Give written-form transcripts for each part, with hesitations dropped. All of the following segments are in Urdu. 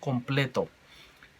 completo,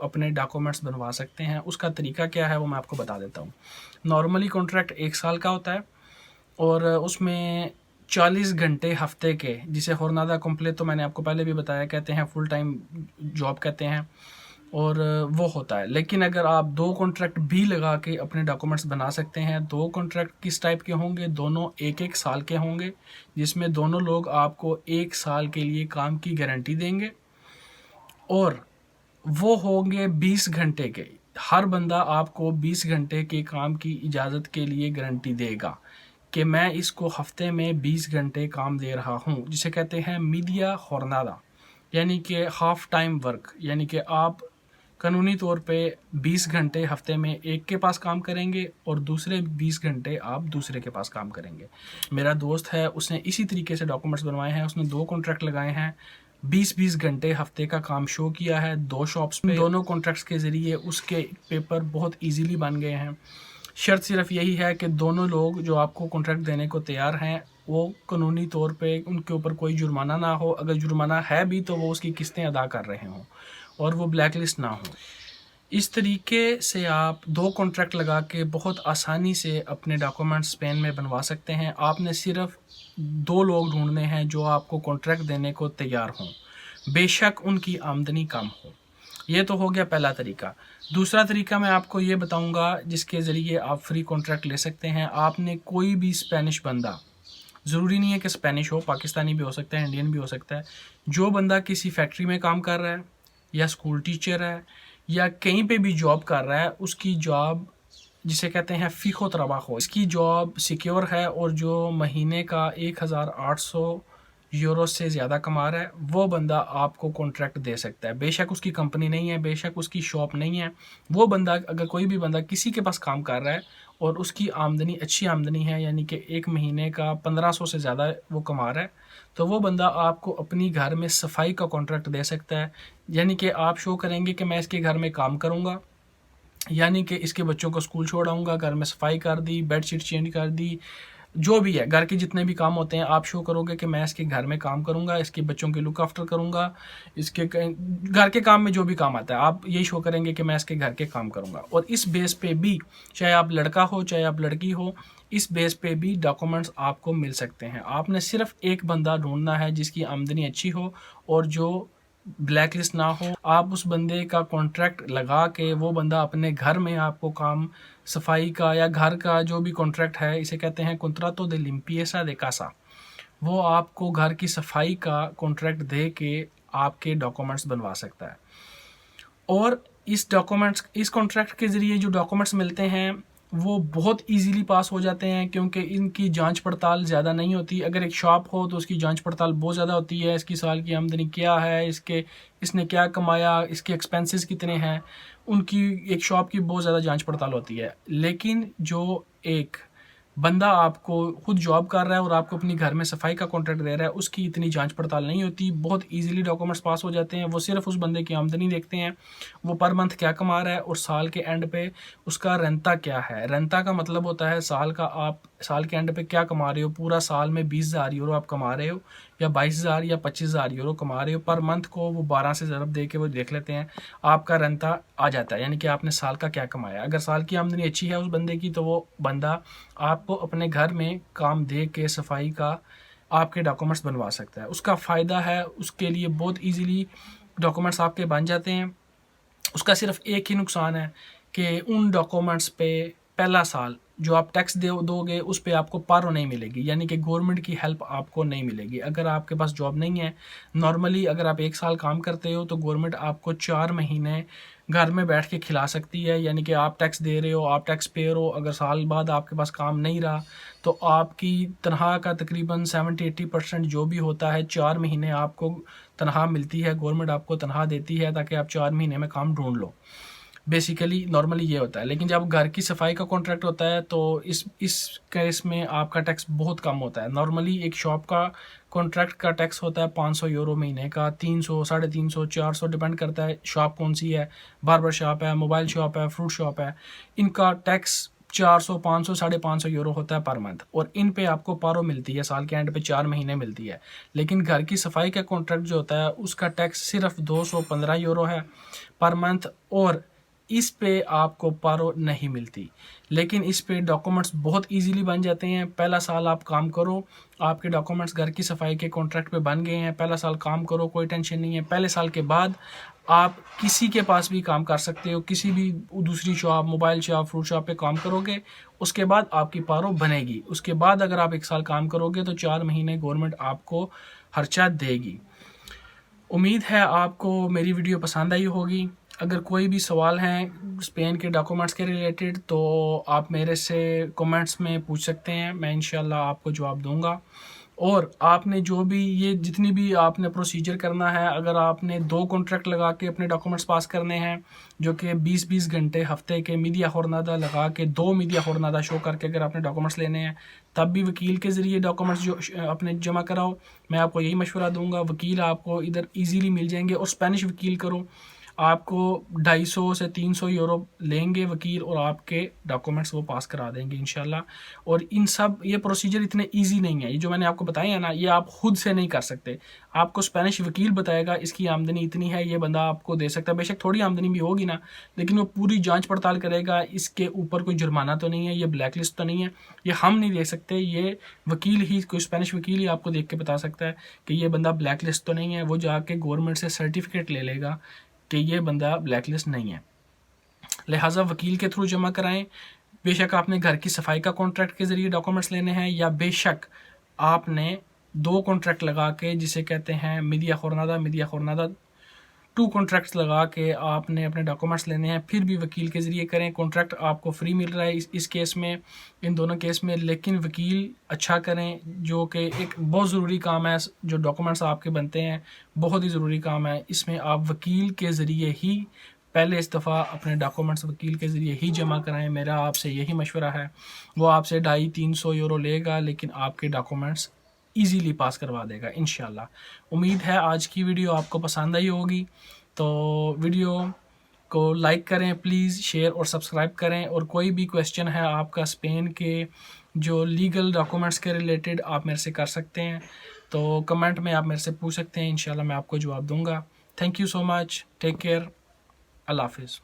اپنے ڈاکومنٹس بنوا سکتے ہیں. اس کا طریقہ کیا ہے وہ میں آپ کو بتا دیتا ہوں. نارملی کانٹریکٹ 1 سال کا ہوتا ہے اور اس میں 40 گھنٹے ہفتے کے، جسے jornada completa تو میں نے آپ کو پہلے بھی بتایا کہتے ہیں، فل ٹائم جاب کہتے ہیں، اور وہ ہوتا ہے. لیکن اگر آپ 2 کانٹریکٹ بھی لگا کے اپنے ڈاکومنٹس بنا سکتے ہیں. 2 کانٹریکٹ کس ٹائپ کے ہوں گے؟ دونوں 1 سال کے ہوں گے، جس میں دونوں لوگ آپ کو 1 سال کے لیے کام کی گارنٹی دیں گے، اور وہ ہوں گے 20 گھنٹے کے. ہر بندہ آپ کو 20 گھنٹے کے کام کی اجازت کے لیے گارنٹی دے گا کہ میں اس کو ہفتے میں 20 گھنٹے کام دے رہا ہوں، جسے کہتے ہیں میڈیا jornada، یعنی کہ ہاف ٹائم ورک. یعنی کہ آپ قانونی طور پہ 20 گھنٹے ہفتے میں ایک کے پاس کام کریں گے اور دوسرے 20 گھنٹے آپ دوسرے کے پاس کام کریں گے. میرا دوست ہے، اس نے اسی طریقے سے ڈاکومنٹس بنوائے ہیں. اس نے 2 کانٹریکٹ لگائے ہیں، 20 گھنٹے ہفتے کا کام شو کیا ہے 2 شاپس پہ. دونوں کانٹریکٹس کے ذریعے اس کے پیپر بہت ایزیلی بن گئے ہیں. شرط صرف یہی ہے کہ دونوں لوگ جو آپ کو کانٹریکٹ دینے کو تیار ہیں وہ قانونی طور پہ ان کے اوپر کوئی جرمانہ نہ ہو. اگر جرمانہ ہے بھی تو وہ اس کی قسطیں ادا کر رہے ہوں اور وہ بلیک لسٹ نہ ہو. اس طریقے سے آپ 2 کانٹریکٹ لگا کے بہت آسانی سے اپنے ڈاکومنٹس اسپین میں بنوا سکتے ہیں. آپ نے صرف 2 لوگ ڈھونڈنے ہیں جو آپ کو کانٹریکٹ دینے کو تیار ہوں، بے شک ان کی آمدنی کم ہو. یہ تو ہو گیا پہلا طریقہ. دوسرا طریقہ میں آپ کو یہ بتاؤں گا جس کے ذریعے آپ فری کانٹریکٹ لے سکتے ہیں. آپ نے کوئی بھی اسپینش بندہ، ضروری نہیں ہے کہ اسپینش ہو، پاکستانی بھی ہو سکتا ہے، انڈین بھی ہو سکتا ہے، جو بندہ کسی فیکٹری میں کام کر رہا ہے یا اسکول ٹیچر ہے یا کہیں پہ بھی جاب کر رہا ہے، اس کی جاب جسے کہتے ہیں فیخو تراباخو، اس کی جاب سیکیور ہے اور جو مہینے کا 1800 یورو سے زیادہ کما رہا ہے وہ بندہ آپ کو کانٹریکٹ دے سکتا ہے. بے شک اس کی کمپنی نہیں ہے، بے شک اس کی شاپ نہیں ہے. وہ بندہ، اگر کوئی بھی بندہ کسی کے پاس کام کر رہا ہے اور اس کی آمدنی اچھی آمدنی ہے، یعنی کہ ایک مہینے کا 1500 سے زیادہ وہ کما رہا ہے، تو وہ بندہ آپ کو اپنی گھر میں صفائی کا کانٹریکٹ دے سکتا ہے. یعنی کہ آپ شو کریں گے کہ میں اس کے گھر میں کام کروں گا، یعنی کہ اس کے بچوں کو اسکول چھوڑاؤں گا، گھر میں صفائی کر دی، بیڈ شیٹ چینج کر دی، جو بھی ہے گھر کے جتنے بھی کام ہوتے ہیں آپ شو کرو گے کہ میں اس کے گھر میں کام کروں گا، اس کے بچوں کے لک آفٹر کروں گا، اس کے گھر کے کام میں جو بھی کام آتا ہے آپ یہی شو کریں گے کہ میں اس کے گھر کے کام کروں گا. اور اس بیس پہ بھی، چاہے آپ لڑکا ہو چاہے آپ لڑکی ہو، اس بیس پہ بھی ڈاکومنٹس آپ کو مل سکتے ہیں. آپ نے صرف ایک بندہ ڈھونڈنا ہے جس کی آمدنی اچھی ہو اور جو بلیک لسٹ نہ ہو. آپ اس بندے کا کانٹریکٹ لگا کے وہ بندہ اپنے گھر میں آپ کو کام صفائی کا یا گھر کا جو بھی کانٹریکٹ ہے، اسے کہتے ہیں کنتراتو دے لیمپیسا دے کاسا، وہ آپ کو گھر کی صفائی کا کانٹریکٹ دے کے آپ کے ڈاکومنٹس بنوا سکتا ہے. اور اس کانٹریکٹ کے ذریعے جو ڈاکومنٹس ملتے ہیں وہ بہت ایزیلی پاس ہو جاتے ہیں، کیونکہ ان کی جانچ پڑتال زیادہ نہیں ہوتی. اگر ایک شاپ ہو تو اس کی جانچ پڑتال بہت زیادہ ہوتی ہے، اس کی سال کی آمدنی کیا ہے، اس نے کیا کمایا، اس کے ایکسپینسز کتنے ہیں، ان کی ایک شاپ کی بہت زیادہ جانچ پڑتال ہوتی ہے. لیکن جو ایک بندہ آپ کو خود جاب کر رہا ہے اور آپ کو اپنی گھر میں صفائی کا کانٹریکٹ دے رہا ہے، اس کی اتنی جانچ پڑتال نہیں ہوتی، بہت ایزیلی ڈاکومنٹس پاس ہو جاتے ہیں. وہ صرف اس بندے کی آمدنی دیکھتے ہیں، وہ پر منتھ کیا کما رہا ہے اور سال کے اینڈ پہ اس کا رینتا کیا ہے. رینتا کا مطلب ہوتا ہے آپ سال کے اینڈ پہ کیا کما رہے ہو. پورا سال میں 20,000 یورو آپ کما رہے ہو یا 22,000 یا 25,000 یورو کما رہے ہو، پر منتھ کو وہ 12 سے ضرب دے کے وہ دیکھ لیتے ہیں، آپ کا رینتا آ جاتا ہے، یعنی کہ آپ نے سال کا کیا کمایا. اگر سال کی آمدنی اچھی ہے اس بندے کی تو وہ بندہ آپ کو اپنے گھر میں کام دے کے صفائی کا آپ کے ڈاکومنٹس بنوا سکتا ہے. اس کا فائدہ ہے، اس کے لیے بہت ایزیلی ڈاکومنٹس آپ کے بن جاتے ہیں. اس کا صرف ایک ہی نقصان ہے کہ ان ڈاکومنٹس پہ پہلا سال جو آپ ٹیکس دو گے اس پہ آپ کو پارو نہیں ملے گی، یعنی کہ گورنمنٹ کی ہیلپ آپ کو نہیں ملے گی. اگر آپ کے پاس جاب نہیں ہے، نارملی اگر آپ 1 سال کام کرتے ہو تو گورنمنٹ آپ کو 4 مہینے گھر میں بیٹھ کے کھلا سکتی ہے، یعنی کہ آپ ٹیکس دے رہے ہو، آپ ٹیکس پیئر ہو. اگر سال بعد آپ کے پاس کام نہیں رہا تو آپ کی تنخواہ کا تقریباً 70-80% جو بھی ہوتا ہے 4 مہینے آپ کو تنخواہ ملتی ہے. گورنمنٹ آپ کو تنخواہ دیتی ہے تاکہ آپ 4 مہینے میں کام ڈھونڈ لو. بیسیکلی نارملی یہ ہوتا ہے. لیکن جب گھر کی صفائی کا کانٹریکٹ ہوتا ہے تو اس کیس میں آپ کا ٹیکس بہت کم ہوتا ہے. نارملی ایک شاپ کا کانٹریکٹ کا ٹیکس ہوتا ہے 500 یورو مہینے کا، 300 350 400 ڈیپینڈ کرتا ہے شاپ کون سی ہے. باربر شاپ ہے، موبائل شاپ ہے، فروٹ شاپ ہے، ان کا ٹیکس 400 500 550 یورو ہوتا ہے پر منتھ، اور ان پہ آپ کو پارو ملتی ہے سال کے اینڈ پہ 4 مہینے ملتی ہے. لیکن گھر کی صفائی کا کانٹریکٹ جو ہوتا ہے اس کا ٹیکس صرف 215 یورو ہے پر منتھ، اور اس پہ آپ کو پارو نہیں ملتی. لیکن اس پہ ڈاکومنٹس بہت ایزیلی بن جاتے ہیں. پہلا سال آپ کام کرو، آپ کے ڈاکومنٹس گھر کی صفائی کے کانٹریکٹ پہ بن گئے ہیں، پہلا سال کام کرو، کوئی ٹینشن نہیں ہے. پہلے سال کے بعد آپ کسی کے پاس بھی کام کر سکتے ہو، کسی بھی دوسری shop, mobile shop, fruit shop پہ کام کرو گے، اس کے بعد آپ کی پارو بنے گی. اس کے بعد اگر آپ 1 سال کام کرو گے تو 4 مہینے گورنمنٹ آپ کو خرچہ دے گی. امید ہے آپ کو میری ویڈیو پسند آئی ہوگی. اگر کوئی بھی سوال ہیں اسپین کے ڈاکومنٹس کے ریلیٹڈ تو آپ میرے سے کمنٹس میں پوچھ سکتے ہیں، میں انشاءاللہ آپ کو جواب دوں گا. اور آپ نے جو بھی یہ جتنی بھی آپ نے پروسیجر کرنا ہے، اگر آپ نے 2 کانٹریکٹ لگا کے اپنے ڈاکومنٹس پاس کرنے ہیں جو کہ 20 گھنٹے ہفتے کے میڈیا خورنادہ لگا کے 2 میڈیا خورنادہ شو کر کے اگر آپ نے ڈاکومنٹس لینے ہیں، تب بھی وکیل کے ذریعے ڈاکومنٹس جو اپنے جمع کراؤ. میں آپ کو یہی مشورہ دوں گا. وکیل آپ کو ادھر ایزیلی مل جائیں گے، اور اسپینش وکیل کرو، آپ کو 250 سے 300 یورو لیں گے وکیل، اور آپ کے ڈاکومنٹس وہ پاس کرا دیں گے انشاءاللہ. اور ان سب یہ پروسیجر اتنے ایزی نہیں ہے، یہ جو میں نے آپ کو بتایا ہے نا، یہ آپ خود سے نہیں کر سکتے. آپ کو اسپینش وکیل بتائے گا اس کی آمدنی اتنی ہے، یہ بندہ آپ کو دے سکتا ہے. بے شک تھوڑی آمدنی بھی ہوگی نا، لیکن وہ پوری جانچ پڑتال کرے گا، اس کے اوپر کوئی جرمانہ تو نہیں ہے، یہ بلیک لسٹ تو نہیں ہے. یہ ہم نہیں دیکھ سکتے، یہ وکیل ہی، کوئی اسپینش وکیل ہی آپ کو دیکھ کے بتا سکتا ہے کہ یہ بندہ بلیک لسٹ تو نہیں ہے. وہ جا کے گورنمنٹ سے سرٹیفکیٹ لے لے گا کہ یہ بندہ بلیک لسٹ نہیں ہے. لہٰذا وکیل کے تھرو جمع کرائیں. بے شک آپ نے گھر کی صفائی کا کانٹریکٹ کے ذریعے ڈاکومنٹس لینے ہیں، یا بے شک آپ نے 2 کانٹریکٹ لگا کے، جسے کہتے ہیں میڈیا خورنادہ 2 کانٹریکٹس لگا کے آپ نے اپنے ڈاکومنٹس لینے ہیں، پھر بھی وکیل کے ذریعے کریں. کانٹریکٹ آپ کو فری مل رہا ہے اس کیس میں، ان دونوں کیس میں. لیکن وکیل اچھا کریں، جو کہ ایک بہت ضروری کام ہے. جو ڈاکومنٹس آپ کے بنتے ہیں بہت ہی ضروری کام ہے، اس میں آپ وکیل کے ذریعے ہی پہلے اس دفعہ اپنے ڈاکومنٹس وکیل کے ذریعے ہی جمع کرائیں. میرا آپ سے یہی مشورہ ہے. وہ آپ سے 250-300 یورو لے گا، لیکن آپ کے ڈاکومنٹس ایزیلی پاس کروا دے گا انشاءاللہ. امید ہے آج کی ویڈیو آپ کو پسند آئی ہوگی. تو ویڈیو کو لائک کریں پلیز، شیئر اور سبسکرائب کریں. اور کوئی بھی کویسچن ہے آپ کا اسپین کے جو لیگل ڈاکومنٹس کے ریلیٹڈ، آپ میرے سے کر سکتے ہیں. تو کمنٹ میں آپ میرے سے پوچھ سکتے ہیں، انشاءاللہ میں آپ کو جواب دوں گا. Thank you so much. Take care. اللہ حافظ.